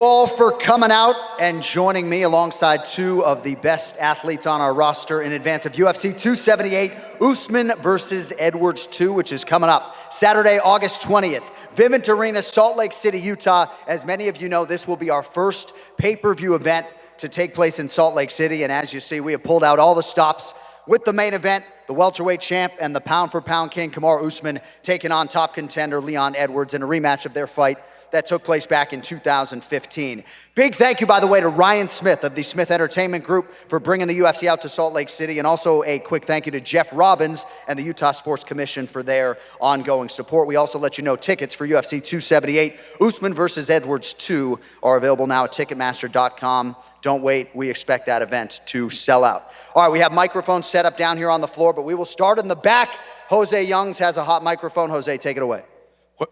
All for coming out and joining me alongside two of the best athletes on our roster in advance of UFC 278, Usman versus Edwards 2, which is coming up Saturday, August 20th. Vivint Arena, Salt Lake City, Utah. As many of you know, this will be our first pay-per-view event to take place in Salt Lake City. And as you see, we have pulled out all the stops with the main event, the welterweight champ and the pound-for-pound king, Kamaru Usman, taking on top contender Leon Edwards in a rematch of their fight that took place back in 2015. Big thank you, by the way, to Ryan Smith of the Smith Entertainment Group for bringing the UFC out to Salt Lake City, and also a quick thank you to Jeff Robbins and the Utah Sports Commission for their ongoing support. We also let you know tickets for UFC 278, Usman versus Edwards 2, are available now at Ticketmaster.com. Don't wait, we expect that event to sell out. All right, we have microphones set up down here on the floor, but we will start in the back. Jose Youngs has a hot microphone. Jose, take it away.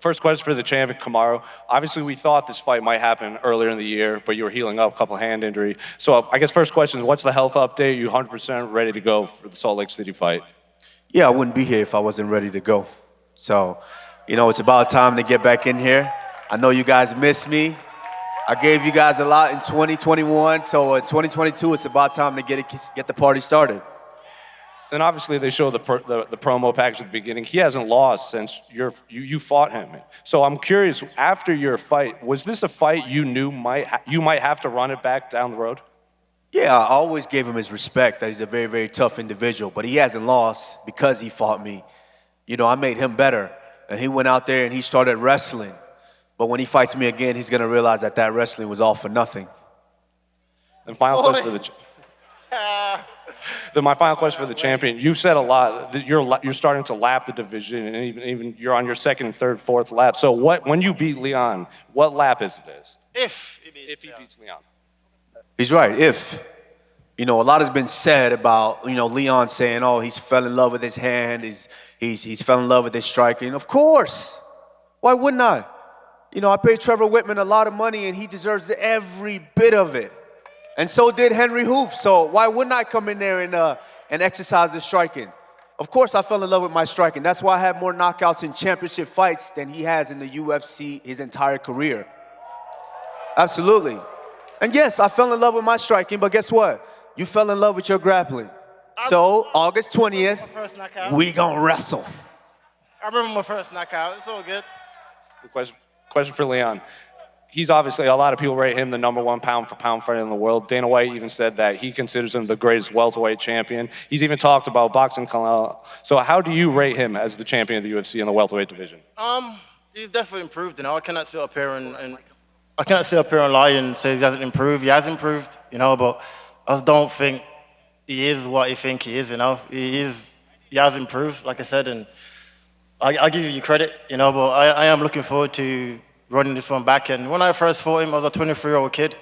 First question for the champion, Kamaru. Obviously, we thought this fight might happen earlier in the year, but you were healing up, a couple hand injury. So I guess first question is, what's the health update? You 100% ready to go for the Salt Lake City fight? Yeah, I wouldn't be here if I wasn't ready to go. So, it's about time to get back in here. I know you guys miss me. I gave you guys a lot in 2021, so in 2022, it's about time to get the party started. And obviously, they show the promo package at the beginning. He hasn't lost since you fought him. So I'm curious, after your fight, was this a fight you knew you might have to run it back down the road? Yeah, I always gave him his respect that he's a very, very tough individual, but he hasn't lost because he fought me. I made him better, and he went out there and he started wrestling. But when he fights me again, he's going to realize that wrestling was all for nothing. And final question for my final question for the champion. You've said a lot that you're starting to lap the division, and even you're on your second, third, fourth lap. So when you beat Leon, what lap is this? If he beats Leon. He's right, if. A lot has been said about, Leon saying, oh, he's fell in love with his hand, he's fell in love with his striking. Of course. Why wouldn't I? I paid Trevor Whitman a lot of money, and he deserves every bit of it. And so did Henry Hoof. So why wouldn't I come in there and exercise the striking? Of course, I fell in love with my striking. That's why I have more knockouts in championship fights than he has in the UFC his entire career. Absolutely. And yes, I fell in love with my striking, but guess what? You fell in love with your grappling. So August 20th, we gonna wrestle. I remember my first knockout. It's all good. Question for Leon. He's obviously, a lot of people rate him the #1 pound-for-pound fighter in the world. Dana White even said that he considers him the greatest welterweight champion. He's even talked about boxing Kalal. So how do you rate him as the champion of the UFC in the welterweight division? He's definitely improved. I cannot sit up here and lie and say he hasn't improved. He has improved, but I just don't think he is what you think he is. He has improved, like I said, and I give you credit, but I am looking forward to running this one back. And when I first fought him, I was a 23-year-old kid.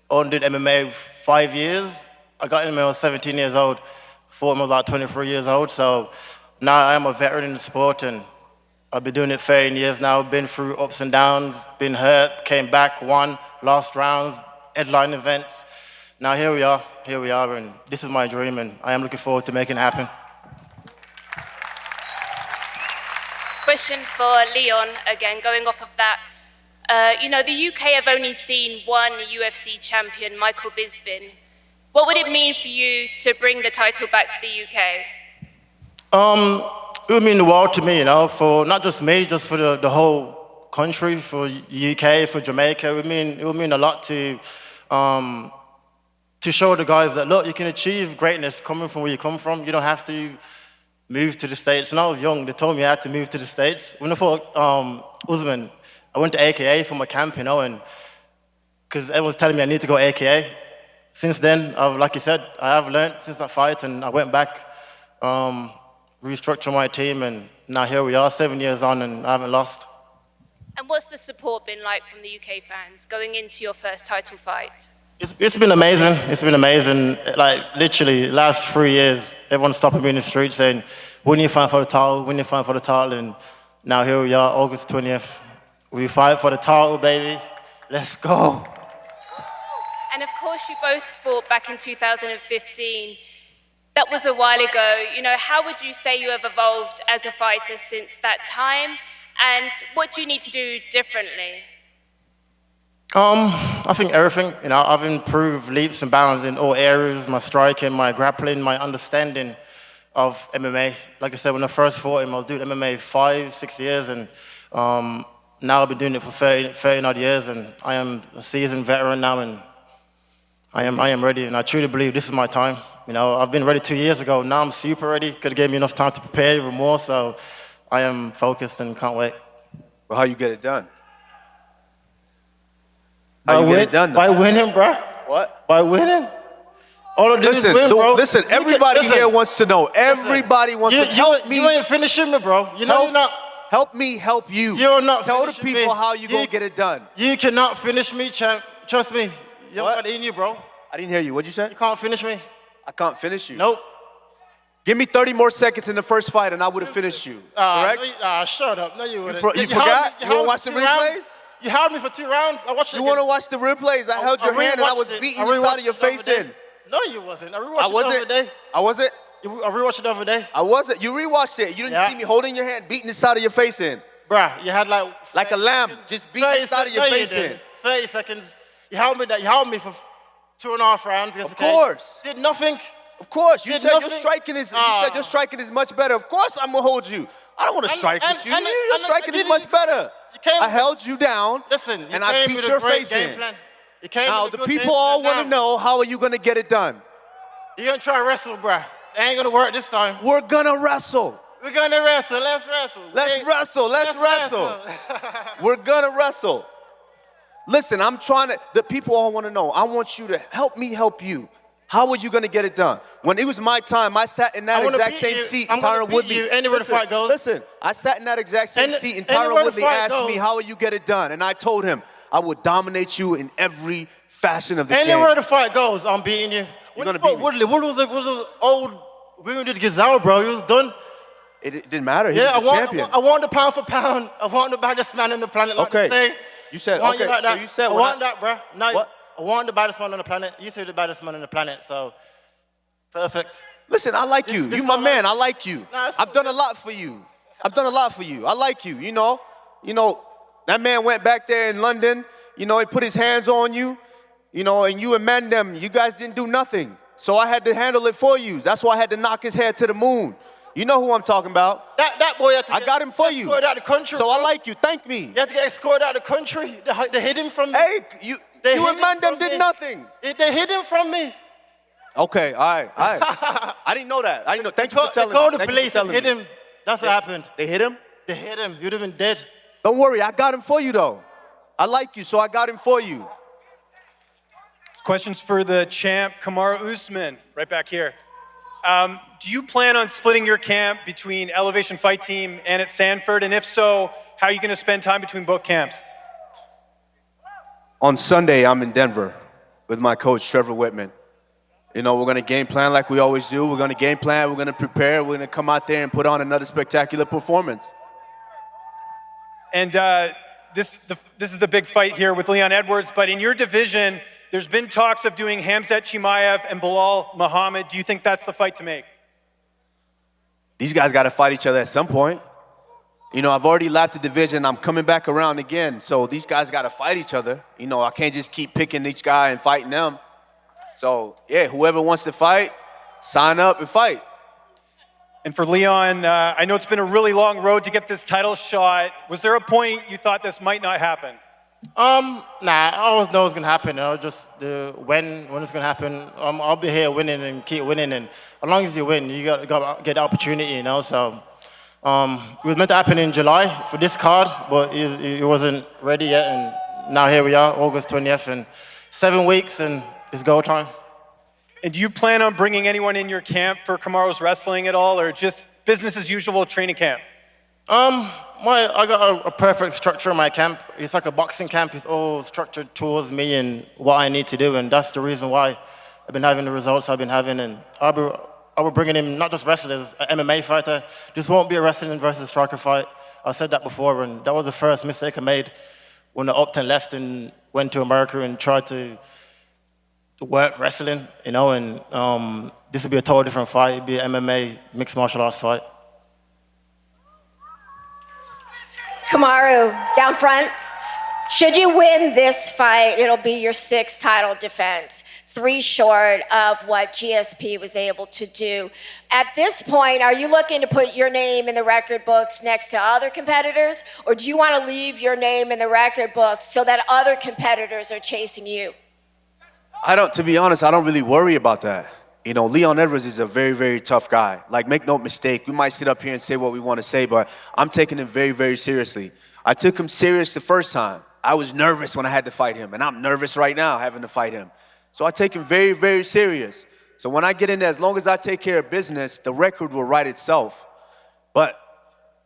I only did MMA 5 years. I got him when I was 17 years old. Fought him when I was like 23 years old. So now I am a veteran in the sport, and I've been doing it 13 years now. Been through ups and downs, been hurt, came back, won, lost rounds, headline events. Now here we are, and this is my dream, and I am looking forward to making it happen. Question for Leon, again, going off of that. The UK have only seen one UFC champion, Michael Bisping. What would it mean for you to bring the title back to the UK? It would mean the world to me, for not just me, just for the whole country, for UK, for Jamaica. It would mean a lot to show the guys that, look, you can achieve greatness coming from where you come from. You don't have to move to the States. When I was young, they told me I had to move to the States. When I fought Usman, I went to AKA for my camp, and because everyone was telling me I need to go AKA. Since then, like you said, I have learned since that fight, and I went back, restructured my team, and now here we are, 7 years on, and I haven't lost. And what's the support been like from the UK fans going into your first title fight? It's been amazing. It's been amazing. Like, literally, last 3 years, everyone's stopping me in the street saying, when you fight for the title, when you fight for the title, and now here we are, August 20th. We fight for the title, baby. Let's go. And of course, you both fought back in 2015. That was a while ago. How would you say you have evolved as a fighter since that time? And what do you need to do differently? I think everything. You know, I've improved leaps and bounds in all areas: my striking, my grappling, my understanding of MMA. Like I said, when I first fought him, I was doing MMA 5, 6 years, and now I've been doing it for 30 odd years, and I am a seasoned veteran now, and I am ready, and I truly believe this is my time. You know, I've been ready 2 years ago. Now I'm super ready. Could have gave me enough time to prepare even more, so I am focused and can't wait. Well, how you get it done? How you get it done, though? By winning, bro. What? By winning. All I do Listen, is win, bro. listen, everybody here wants to know. Everybody wants to help me. You ain't finishing me, bro. You know you're not. Help me help you. You're not Tell the finishing people me. how you gonna get it done. You cannot finish me, champ. Trust me. You don't got it in you, bro. I didn't hear you. What'd you say? You can't finish me. I can't finish you. Nope. Give me 30 more seconds in the first fight and I would have finished you. Correct? No, shut up. No, you wouldn't. You forgot? You wanna watch the replays? You held me for 2 rounds. I watched it. You want to watch the replays? I held your hand and I was beating the side of your face in. No, you wasn't. I rewatched it the other day. I wasn't? I rewatched it the other day. I wasn't. You rewatched it. You didn't see me holding your hand, beating the side of your face in. Bruh, you had like a lamb, just beating the side of your face in. 30 seconds. You held me for 2.5 rounds. Of course. Did nothing. Of course. You Did said your nothing. striking is. You said your striking is much better. Of course, I'm gonna hold you. I don't want to strike with you. Your striking is much better. I held you down. Listen, and I beat your face in. Now the people all want to know, how are you gonna get it done? You're gonna try to wrestle, bruh. It ain't gonna work this time. We're gonna wrestle. We're gonna wrestle. Let's wrestle. Let's wrestle. Let's wrestle. We're gonna wrestle. Listen, I'm trying to. The people all want to know. I want you to help me help you. How are you gonna get it done? When it was my time, I sat in that exact same seat. Tyron Woodley. Anywhere the fight goes. Listen, I sat in that exact same seat, and Tyron Woodley asked me, "How will you get it done?" And I told him, "I would dominate you in every fashion of the game." Anywhere the fight goes, I'm beating you. You're gonna beat me. Woodley was the old. We did Gazelle, bro. He was done. It didn't matter. He was the champion. I want the pound for pound. I want the baddest man on the planet. Like they say. You said I want okay. you like that. So you said I want that, bro. No, what? I want the baddest man on the planet. You say the baddest man on the planet, so perfect. Listen, I like you. You my man. I like you. Nah, I've done a lot for you. I've done a lot for you. I like you. You know, that man went back there in London. You know, he put his hands on you. You know, and you and man them, you guys didn't do nothing. So I had to handle it for you. That's why I had to knock his head to the moon. You know who I'm talking about. That boy had to I got him for you. Escorted out the country. So bro. I like you. Thank me. You had to get escorted out of the country. They hid him from me. Hey, you and man them did nothing. They hid him from me. Okay, all right. I didn't know that. I didn't know. Thank you for telling me. They called the police and hit him. That's what happened. They hit him? They hit him. You'd have been dead. Don't worry, I got him for you though. I like you, so I got him for you. Questions for the champ, Kamaru Usman, right back here. Do you plan on splitting your camp between Elevation Fight Team and at Sanford? And if so, how are you going to spend time between both camps? On Sunday, I'm in Denver with my coach, Trevor Whitman. You know, we're going to game plan like we always do. We're going to game plan. We're going to prepare. We're going to come out there and put on another spectacular performance. And this is the big fight here with Leon Edwards. But in your division, there's been talks of doing Khamzat Chimaev and Bilal Muhammad. Do you think that's the fight to make? These guys got to fight each other at some point. You know, I've already lapped the division. I'm coming back around again. So these guys got to fight each other. You know, I can't just keep picking each guy and fighting them. So, yeah, whoever wants to fight, sign up and fight. And for Leon, I know it's been a really long road to get this title shot. Was there a point you thought this might not happen? Nah, I always know it's gonna happen. You know, just when it's gonna happen. I'll be here winning and keep winning, and as long as you win, you got to get the opportunity. You know, so it was meant to happen in July for this card, but it wasn't ready yet, and now here we are, August 20th, and 7 weeks, and it's go time. And do you plan on bringing anyone in your camp for Kamaru's wrestling at all, or just business as usual training camp? I got a perfect structure in my camp. It's like a boxing camp. It's all structured towards me and what I need to do, and that's the reason why I've been having the results I've been having. And I'll be bringing in not just wrestlers, an MMA fighter. This won't be a wrestling versus striker fight. I said that before, and that was the first mistake I made when I upped and left and went to America and tried to work wrestling, you know. And this would be a totally different fight. It'd be an MMA mixed martial arts fight. Kamaru, down front. Should you win this fight, it'll be your 6th title defense, 3 short of what GSP was able to do. At this point, are you looking to put your name in the record books next to other competitors, or do you want to leave your name in the record books so that other competitors are chasing you? To be honest, I don't really worry about that. You know, Leon Edwards is a very, very tough guy. Like, make no mistake, we might sit up here and say what we want to say, but I'm taking him very, very seriously. I took him serious the first time. I was nervous when I had to fight him, and I'm nervous right now having to fight him. So I take him very, very serious. So when I get in there, as long as I take care of business, the record will write itself. But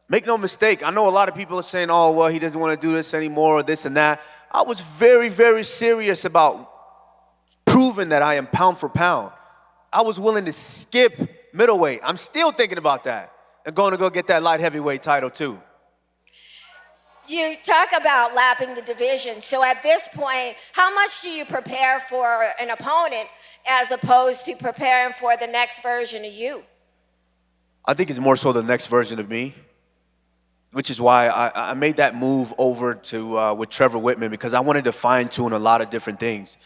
make no mistake, I know a lot of people are saying, oh, well, he doesn't want to do this anymore or this and that. I was very, very serious about proving that I am pound for pound. I was willing to skip middleweight. I'm still thinking about that and going to go get that light heavyweight title too. You talk about lapping the division. So at this point, how much do you prepare for an opponent as opposed to preparing for the next version of you? I think it's more so the next version of me, which is why I made that move over to with Trevor Whitman, because I wanted to fine-tune a lot of different things.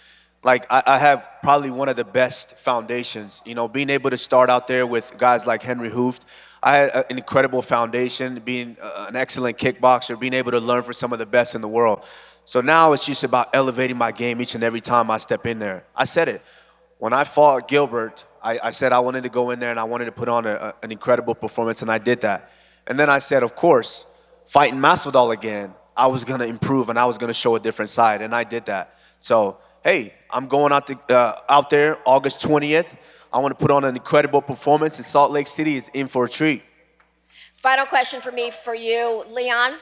Like, I have probably one of the best foundations. You know, being able to start out there with guys like Henry Hooft, I had an incredible foundation, being an excellent kickboxer, being able to learn from some of the best in the world. So now it's just about elevating my game each and every time I step in there. I said it. When I fought Gilbert, I said I wanted to go in there and I wanted to put on an incredible performance, and I did that. And then I said, of course, fighting Masvidal again, I was going to improve and I was going to show a different side, and I did that. So, hey, I'm going out there August 20th. I want to put on an incredible performance, and Salt Lake City is in for a treat. Final question for you, Leon.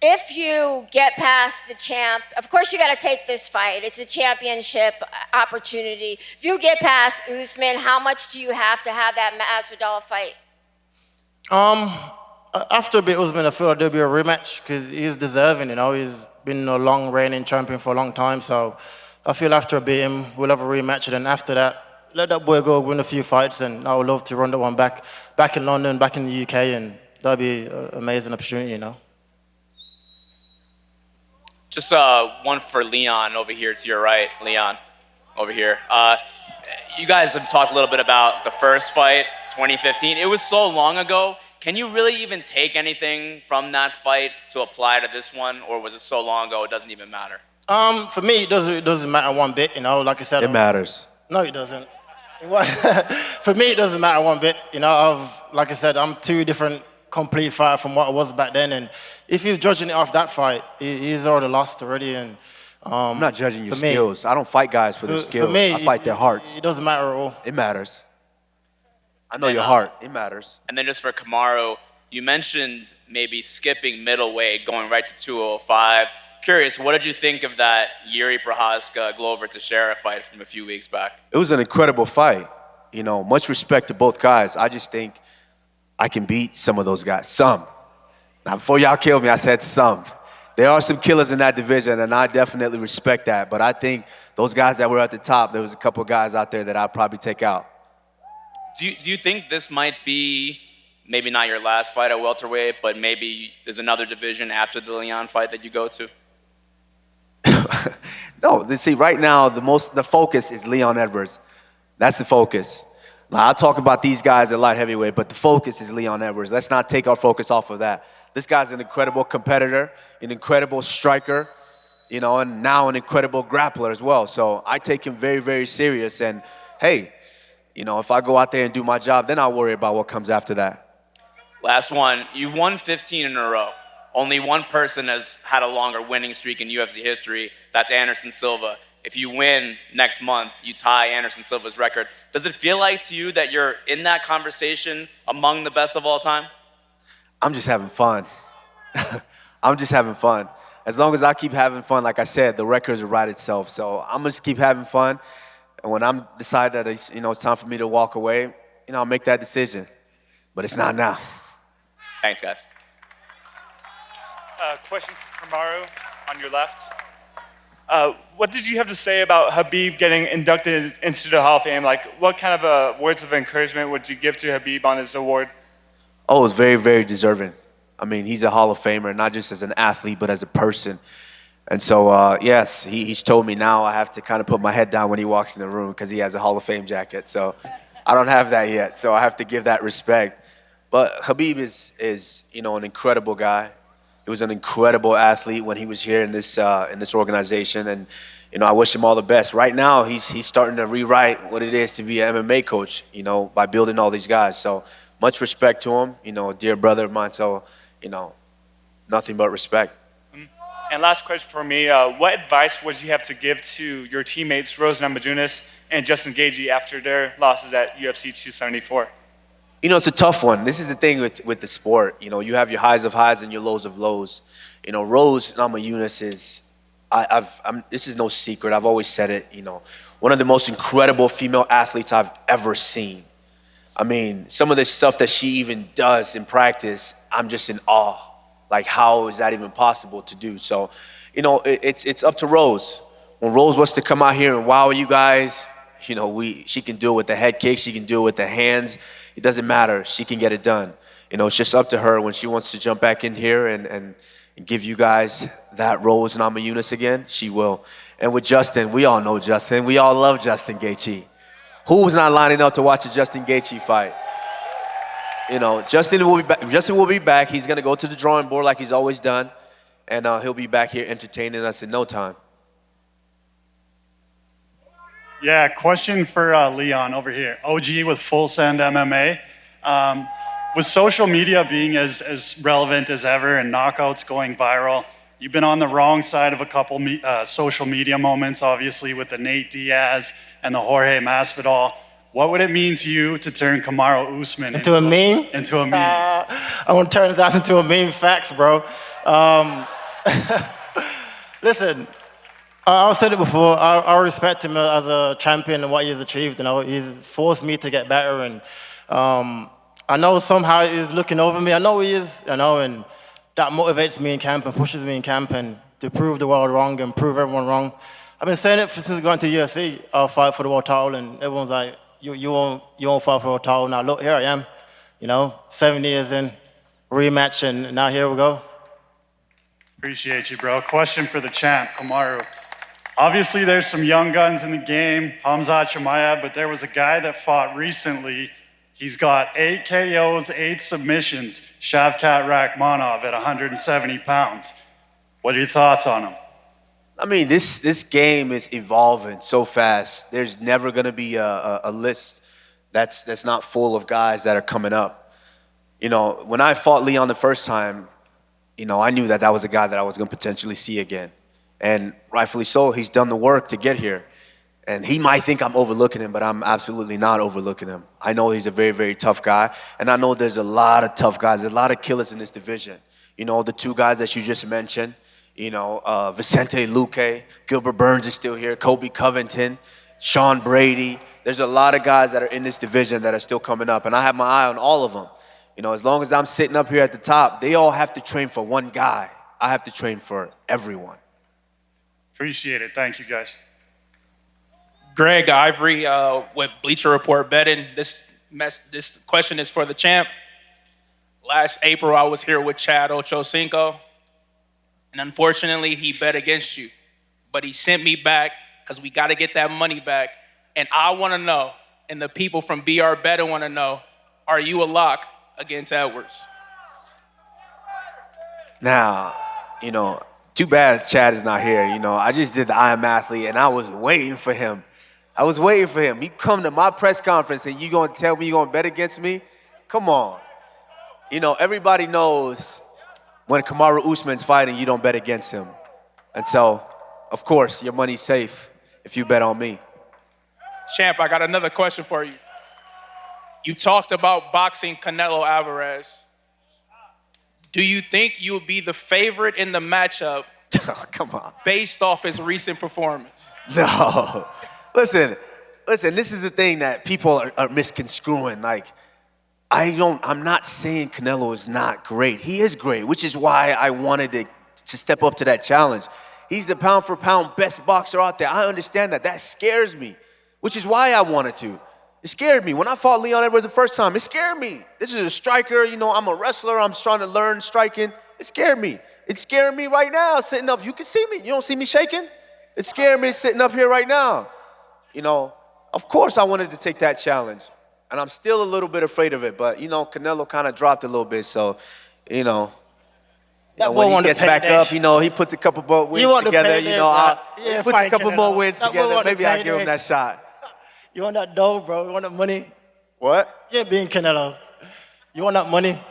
If you get past the champ, of course you got to take this fight. It's a championship opportunity. If you get past Usman, how much do you have to have that Masvidal fight? After a bit, Usman, I feel like there'll be a rematch because he's deserving, you know. He's been a long reigning champion for a long time, so I feel after I beat him, we'll have a rematch, and then after that, let that boy go win a few fights, and I would love to run that one back in London, back in the UK, and that'd be an amazing opportunity, you know. Just one for Leon over here to your right, Leon, over here. You guys have talked a little bit about the first fight, 2015. It was so long ago. Can you really even take anything from that fight to apply to this one, or was it so long ago it doesn't even matter? For me, it doesn't matter one bit, you know. Like I said, It matters. No, it doesn't. For me, it doesn't matter one bit. You know, like I said, I'm 2 different complete fighter from what I was back then. And if he's judging it off that fight, he's already lost already. And I'm not judging your skills. I don't fight guys for their skills. For me, I fight their hearts. It doesn't matter at all. It matters. I know your heart. It matters. And then just for Kamaru, you mentioned maybe skipping middleweight, going right to 205. Curious, what did you think of that Yuri Prochazka Glover Teixeira fight from a few weeks back? It was an incredible fight. You know, much respect to both guys. I just think I can beat some of those guys. Some. Now, before y'all kill me, I said some. There are some killers in that division, and I definitely respect that. But I think those guys that were at the top, there was a couple of guys out there that I'd probably take out. Do you think this might be maybe not your last fight at welterweight, but maybe there's another division after the Leon fight that you go to? No, see, right now, the focus is Leon Edwards. That's the focus. Now, I'll talk about these guys at light heavyweight, but the focus is Leon Edwards. Let's not take our focus off of that. This guy's an incredible competitor, an incredible striker, you know, and now an incredible grappler as well. So I take him very, very serious. And, hey, you know, if I go out there and do my job, then I'll worry about what comes after that. Last one. You've won 15 in a row. Only one person has had a longer winning streak in UFC history. That's Anderson Silva. If you win next month, you tie Anderson Silva's record. Does it feel like to you that you're in that conversation among the best of all time? I'm just having fun. I'm just having fun. As long as I keep having fun, like I said, the records will write itself. So I'm going to keep having fun. And when I decide that it's time for me to walk away, I'll make that decision. But it's not now. Thanks, guys. Question for Kamaru on your left. What did you have to say about Khabib getting inducted into the Hall of Fame? Like, what kind of words of encouragement would you give to Khabib on his award? Oh, it was very, very deserving. I mean, he's a Hall of Famer, not just as an athlete, but as a person. And so, yes, he's told me now I have to kind of put my head down when he walks in the room because he has a Hall of Fame jacket. So I don't have that yet, so I have to give that respect. But Khabib is an incredible guy. He was an incredible athlete when he was here in this organization, and I wish him all the best. Right now, he's starting to rewrite what it is to be an MMA coach, by building all these guys. So much respect to him, a dear brother of mine. So nothing but respect. And last question for me, what advice would you have to give to your teammates, Rose Namajunas and Justin Gaethje, after their losses at UFC 274? It's a tough one. This is the thing with the sport. You have your highs of highs and your lows of lows. Rose Namajunas is, this is no secret. I've always said it, one of the most incredible female athletes I've ever seen. I mean, some of the stuff that she even does in practice, I'm just in awe. Like, how is that even possible to do? So, it's up to Rose. When Rose wants to come out here and wow you guys, she can do it with the head kick, she can do it with the hands. It doesn't matter. She can get it done. It's just up to her when she wants to jump back in here and give you guys that Rose Namajunas again, she will. And with Justin, we all know Justin. We all love Justin Gaethje. Who was not lining up to watch a Justin Gaethje fight? Justin will be back. He's going to go to the drawing board like he's always done. And he'll be back here entertaining us in no time. Yeah, question for Leon over here. OG with Full Send MMA. With social media being as relevant as ever and knockouts going viral, you've been on the wrong side of a couple social media moments, obviously with the Nate Diaz and the Jorge Masvidal. What would it mean to you to turn Kamaru Usman into a meme? Into a meme. I want to turn his ass into a meme. Facts, bro. Listen, I've said it before. I respect him as a champion and what he's achieved. He's forced me to get better, and I know somehow he's looking over me. I know he is. And that motivates me in camp and pushes me in camp and to prove the world wrong and prove everyone wrong. I've been saying it since going to UFC. I'll fight for the world title, and everyone's like, You won't fight for a title. Now look, here I am, 7 years in, rematch, and now here we go. Appreciate you, bro. Question for the champ, Kamaru. Obviously, there's some young guns in the game, Khamzat Chimaev, but there was a guy that fought recently. He's got 8 KOs, 8 submissions, Shavkat Rakhmonov at 170 pounds. What are your thoughts on him? I mean, this game is evolving so fast. There's never going to be a list that's not full of guys that are coming up. When I fought Leon the first time, I knew that was a guy that I was going to potentially see again. And rightfully so, he's done the work to get here. And he might think I'm overlooking him, but I'm absolutely not overlooking him. I know he's a very, very tough guy. And I know there's a lot of tough guys, there's a lot of killers in this division. The 2 guys that you just mentioned. Vicente Luque, Gilbert Burns is still here, Kobe Covington, Sean Brady. There's a lot of guys that are in this division that are still coming up, and I have my eye on all of them. As long as I'm sitting up here at the top, they all have to train for one guy. I have to train for everyone. Appreciate it. Thank you, guys. Greg Ivory with Bleacher Report betting. This question is for the champ. Last April, I was here with Chad Ochocinco. And unfortunately, he bet against you. But he sent me back because we got to get that money back. And I want to know, and the people from BR Betting want to know, are you a lock against Edwards? Now, too bad Chad is not here. I just did the I Am Athlete, and I was waiting for him. He come to my press conference, and you going to tell me you're going to bet against me? Come on. Everybody knows when Kamaru Usman's fighting, you don't bet against him. And so, of course, your money's safe if you bet on me. Champ, I got another question for you. You talked about boxing Canelo Alvarez. Do you think you'll be the favorite in the matchup Oh, come on. based off his recent performance? No. Listen, this is the thing that people are misconstruing. Like, I'm not saying Canelo is not great. He is great, which is why I wanted to step up to that challenge. He's the pound-for-pound best boxer out there. I understand that. That scares me, which is why I wanted to. It scared me. When I fought Leon Edwards the first time, it scared me. This is a striker, you know, I'm a wrestler, I'm trying to learn striking. It scared me. It's scaring me right now, sitting up. You can see me. You don't see me shaking? It's scaring me sitting up here right now. You know, of course I wanted to take that challenge. And I'm still a little bit afraid of it, but, you know, Canelo kind of dropped a little bit, so, you know. When he gets back up, you know, he puts a couple more wins together, you know, he puts a couple more wins together, maybe I'll give him that shot. You want that dough, bro? You want that money? What? You ain't beating Canelo. You want that money?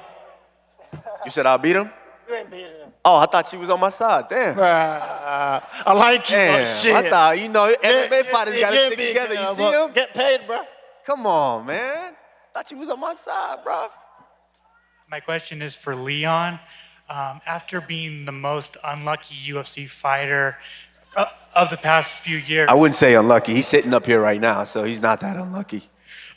You said I'll beat him? You ain't beating him. Oh, I thought you was on my side. Damn. Bruh, I like you, but shit. I thought, you know, MMA fighters got to stick together. You see him? Get paid, bro. Come on, man. Thought you was on my side, bro. My question is for Leon. After being the most unlucky UFC fighter of the past few years. I wouldn't say unlucky. He's sitting up here right now, so he's not that unlucky.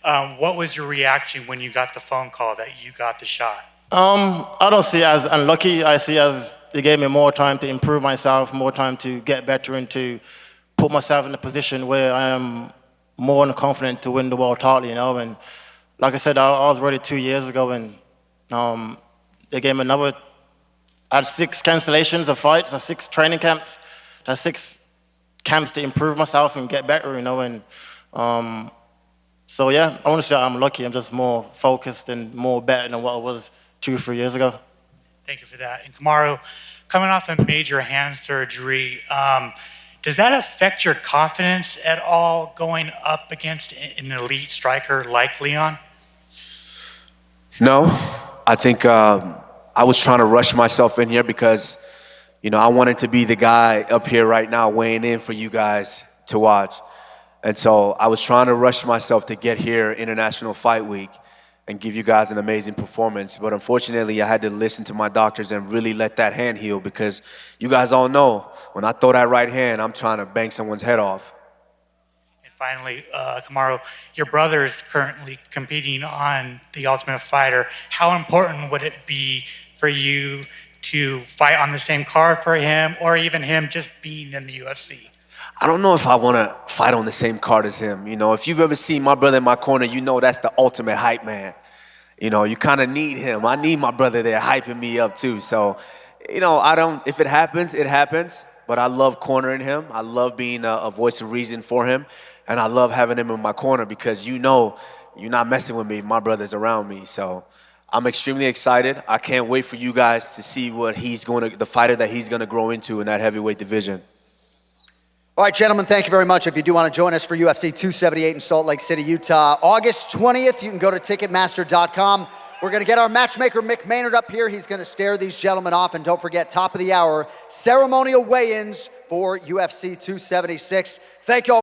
What was your reaction when you got the phone call that you got the shot? I don't see it as unlucky. I see it as it gave me more time to improve myself, more time to get better and to put myself in a position where I am more than confident to win the world title, you know. And like I said, I was ready 2 years ago, and they gave me another. I had 6 cancellations of fights, 6 training camps, 6 camps to improve myself and get better, you know. And so yeah, I want to say I'm lucky. I'm just more focused and more better than what I was 2 or 3 years ago. Thank you for that. And Kamaru, coming off a major hand surgery, does that affect your confidence at all going up against an elite striker like Leon? No, I think I was trying to rush myself in here because, you know, I wanted to be the guy up here right now weighing in for you guys to watch. And so I was trying to rush myself to get here International Fight Week and give you guys an amazing performance. But unfortunately, I had to listen to my doctors and really let that hand heal because you guys all know when I throw that right hand, I'm trying to bang someone's head off. And finally, Kamaru, your brother is currently competing on The Ultimate Fighter. How important would it be for you to fight on the same card for him or even him just being in the UFC? I don't know if I want to fight on the same card as him. You know, if you've ever seen my brother in my corner, you know that's the ultimate hype man. You know, you kind of need him. I need my brother there hyping me up too. So, you know, if it happens, it happens. But I love cornering him. I love being a voice of reason for him. And I love having him in my corner because you know you're not messing with me. My brother's around me. So I'm extremely excited. I can't wait for you guys to see what the fighter that he's going to grow into in that heavyweight division. All right, gentlemen, thank you very much. If you do want to join us for UFC 278 in Salt Lake City, Utah, August 20th, you can go to Ticketmaster.com. We're going to get our matchmaker, Mick Maynard, up here. He's going to stare these gentlemen off. And don't forget, top of the hour, ceremonial weigh-ins for UFC 276. Thank you all.